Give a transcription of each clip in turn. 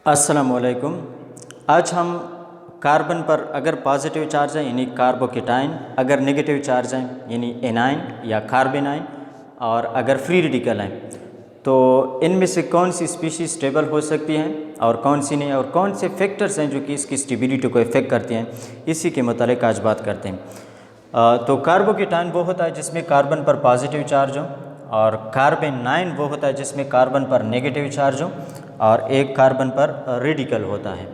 अस्सलामुअलैकुम। आज हम कार्बन पर अगर पॉजिटिव चार्ज है यानी कार्बोकेटाइन, अगर नेगेटिव चार्ज है यानी एनाइन या कार्बेनाइन, और अगर फ्री रेडिकल हैं तो इनमें से कौन सी स्पीशीज़ स्टेबल हो सकती हैं और कौन सी नहीं, और कौन से फैक्टर्स हैं जो कि इसकी स्टेबिलिटी को इफेक्ट करते हैं, इसी के मुतालिक आज बात करते हैं। तो कार्बोकेटाइन वो होता है जिसमें कार्बन पर पॉजिटिव चार्ज हो, और कार्बेनाइन वो होता है जिसमें कार्बन पर नेगेटिव चार्ज हो और एक कार्बन पर रेडिकल होता है।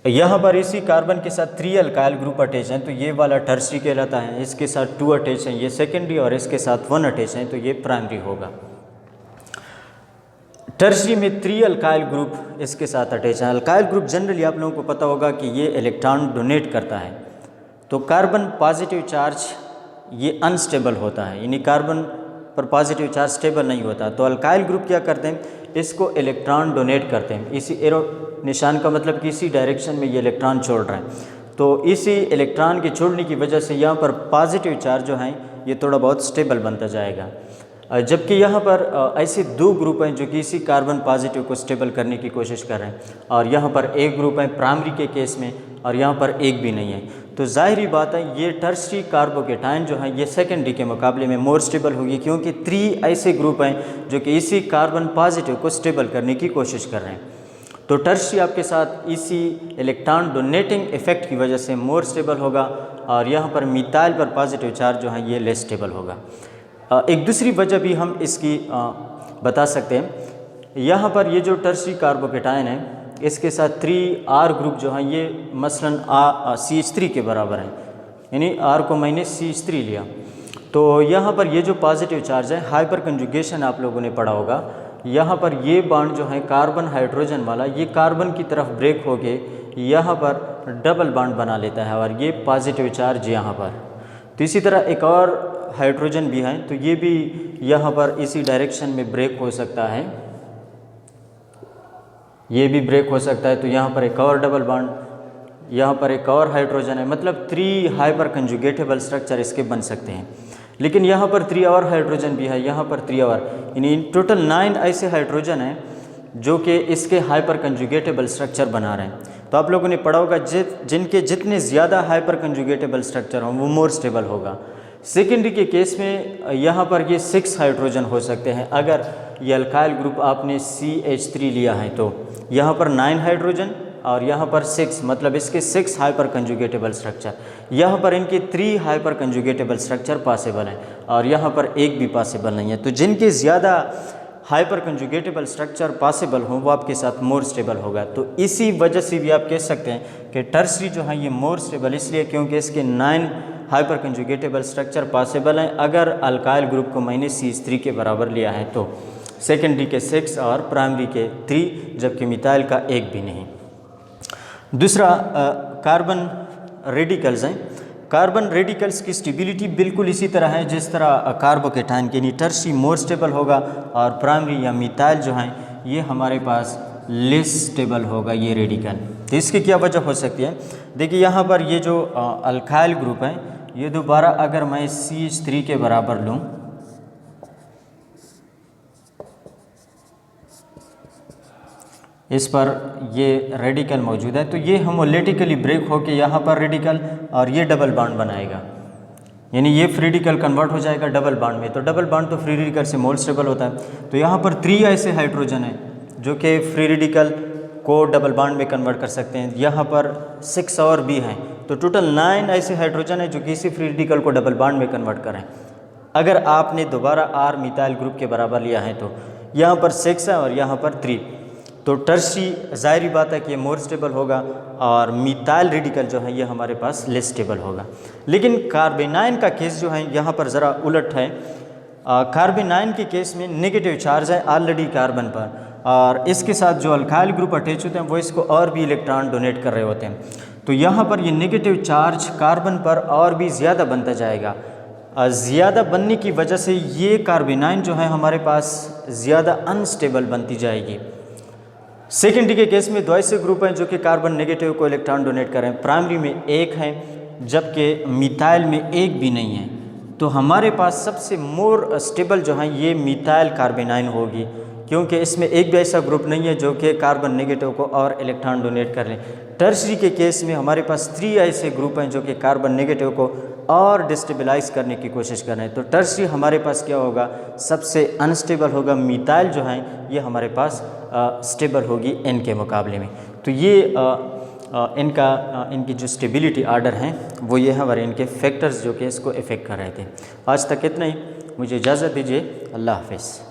यहाँ पर इसी कार्बन के साथ 3 अल्काइल ग्रुप अटैच हैं तो ये वाला टर्सरी कहलाता है, इसके साथ 2 अटैच हैं ये सेकेंडरी, और इसके साथ 1 अटैच हैं तो ये प्राइमरी होगा। टर्सरी में 3 अल्काइल ग्रुप इसके साथ अटैच हैं। अल्काइल ग्रुप जनरली आप लोगों को पता होगा कि ये इलेक्ट्रॉन डोनेट करता है, तो कार्बन पॉजिटिव चार्ज ये अनस्टेबल होता है, यानी कार्बन पर पॉजिटिव चार्ज स्टेबल नहीं होता। तो अल्काइल ग्रुप क्या करते हैं, इसको इलेक्ट्रॉन डोनेट करते हैं। इसी एरो निशान का मतलब कि इसी डायरेक्शन में ये इलेक्ट्रॉन छोड़ रहे हैं, तो इसी इलेक्ट्रॉन के छोड़ने की वजह से यहाँ पर पॉजिटिव चार्ज जो हैं ये थोड़ा बहुत स्टेबल बनता जाएगा। जबकि यहाँ पर ऐसे 2 ग्रुप हैं जो कि इसी कार्बन पॉजिटिव को स्टेबल करने की कोशिश कर रहे हैं, और यहाँ पर एक ग्रुप है प्राइमरी के केस में, और यहाँ पर एक भी नहीं है। तो ज़ाहिरी बात है ये टर्सरी कार्बोकेटाइन जो है ये सेकेंडरी के मुकाबले में मोर स्टेबल होगी, क्योंकि 3 ऐसे ग्रुप हैं जो कि इसी कार्बन पॉजिटिव को स्टेबल करने की कोशिश कर रहे हैं। तो टर्सरी आपके साथ इसी इलेक्ट्रॉन डोनेटिंग इफेक्ट की वजह से मोर स्टेबल होगा, और यहाँ पर मिथाइल पर पॉजिटिव चार्ज जो है ये लेस स्टेबल होगा। एक दूसरी वजह भी हम इसकी बता सकते हैं। यहाँ पर ये जो टर्सरी कार्बोकेटाइन है इसके साथ 3R ग्रुप जो हैं ये मसलन CH3 के बराबर हैं, यानी R को मैंने CH3 लिया। तो यहाँ पर ये जो पॉजिटिव चार्ज है, हाइपर कंजुगेशन आप लोगों ने पढ़ा होगा, यहाँ पर ये बॉन्ड जो है कार्बन हाइड्रोजन वाला ये कार्बन की तरफ ब्रेक होके यहाँ पर डबल बॉन्ड बना लेता है, और ये पॉजिटिव चार्ज यहाँ पर। तो इसी तरह एक और हाइड्रोजन भी है, तो ये भी यहाँ पर इसी डायरेक्शन में ब्रेक हो सकता है, ये भी ब्रेक हो सकता है। तो यहाँ पर एक और डबल बॉन्ड, यहाँ पर एक और हाइड्रोजन है, मतलब 3 हाइपर कंजुगेटेबल स्ट्रक्चर इसके बन सकते हैं। लेकिन यहाँ पर 3 और हाइड्रोजन भी है, यहाँ पर 3 और, यानी टोटल 9 ऐसे हाइड्रोजन हैं जो कि इसके हाइपर कंजुगेटेबल स्ट्रक्चर बना रहे हैं। तो आप लोगों ने पढ़ा होगा जिनके जितने ज़्यादा हाइपर कंजुगेटेबल स्ट्रक्चर हों वो मोर स्टेबल होगा। सेकेंडरी के केस में यहाँ पर ये 6 हाइड्रोजन हो सकते हैं। अगर ये अल्काइल ग्रुप आपने CH3 लिया है तो यहाँ पर 9 हाइड्रोजन और यहाँ पर 6, मतलब इसके 6 हाइपर कंजुगेटेबल स्ट्रक्चर। यहाँ पर इनके 3 हाइपर कंजुगेटेबल स्ट्रक्चर पॉसिबल हैं, और यहाँ पर एक भी पॉसिबल नहीं है। तो जिनके ज़्यादा हाइपर कंजुगेटेबल स्ट्रक्चर पॉसिबल हों वो आपके साथ मोर स्टेबल होगा। तो इसी वजह से भी आप कह सकते हैं कि टर्सरी जो है ये मोर स्टेबल इसलिए क्योंकि इसके 9 हाइपर कंजुगेटेबल स्ट्रक्चर पॉसिबल हैं। अगर अल्काइल ग्रुप को मैंने CH3 के बराबर लिया है तो सेकेंडरी के 6 और प्राइमरी के 3, जबकि मिथाइल का एक भी नहीं। दूसरा कार्बन रेडिकल्स हैं। कार्बन रेडिकल्स की स्टेबिलिटी बिल्कुल इसी तरह है जिस तरह कार्बोकेटाइन के, यानी टर्सरी मोर स्टेबल होगा और प्राइमरी या मिथाइल जो हैं ये हमारे पास लेस स्टेबल होगा ये रेडिकल। तो इसकी क्या वजह हो सकती है, देखिए यहाँ पर ये जो अल्काइल ग्रुप है ये दोबारा अगर मैं CH3 के बराबर लूँ, इस पर ये रेडिकल मौजूद है, तो ये होमोलेटिकली ब्रेक होके यहाँ पर रेडिकल और ये डबल बॉन्ड बनाएगा, यानी ये फ्री रेडिकल कन्वर्ट हो जाएगा डबल बॉन्ड में। तो डबल बॉन्ड तो फ्री रेडिकल से मोर स्टेबल होता है। तो यहाँ पर 3 ऐसे हाइड्रोजन हैं जो कि फ्री रेडिकल को डबल बॉन्ड में कन्वर्ट कर सकते हैं, यहाँ पर 6 और भी हैं। तो टोटल 9 ऐसे हाइड्रोजन हैं जो कि इसी फ्री रेडिकल को डबल बॉन्ड में कन्वर्ट करें। अगर आपने दोबारा R मिथाइल ग्रुप के बराबर लिया है तो यहाँ पर 6 है और यहाँ पर 3, तो टर्सरी ज़ाहिरी बात है कि ये मोर स्टेबल होगा, और मिथाइल रेडिकल जो है ये हमारे पास लेस स्टेबल होगा। लेकिन कार्बेनाइन का केस जो है यहाँ पर ज़रा उलट है। कार्बेनाइन के केस में नेगेटिव चार्ज है ऑलरेडी कार्बन पर, और इसके साथ जो अल्काइल ग्रुप अटैच होते हैं वो इसको और भी इलेक्ट्रॉन डोनेट कर रहे होते हैं। तो यहाँ पर ये नेगेटिव चार्ज कार्बन पर और भी ज़्यादा बनता जाएगा। ज़्यादा बनने की वजह से ये कार्बेनाइन जो है हमारे पास ज़्यादा अनस्टेबल बनती जाएगी। सेकेंडरी के केस में 2 ऐसे ग्रुप हैं जो कि कार्बन नेगेटिव को इलेक्ट्रॉन डोनेट कर रहे हैं, प्राइमरी में 1 है जबकि मिथाइल में एक भी नहीं है। तो हमारे पास सबसे मोर स्टेबल जो है ये मिथाइल कार्बेनाइन होगी, क्योंकि इसमें एक भी ऐसा ग्रुप नहीं है जो कि कार्बन नेगेटिव को और इलेक्ट्रॉन डोनेट कर लें। टर्शरी के केस में हमारे पास 3 ऐसे ग्रुप हैं जो कि कार्बन नेगेटिव को और डिस्टेबलाइज करने की कोशिश कर रहे हैं। तो टर्शरी हमारे पास क्या होगा, सबसे अनस्टेबल होगा। मिथाइल जो हैं ये हमारे पास स्टेबल होगी n के मुकाबले में। तो ये इनकी जो स्टेबिलिटी आर्डर हैं वो ये हैं और इनके फैक्टर्स जो कि इसको इफ़ेक्ट कर रहे थे। आज तक इतना ही, मुझे इजाज़त दीजिए। अल्लाह हाफ़िज़।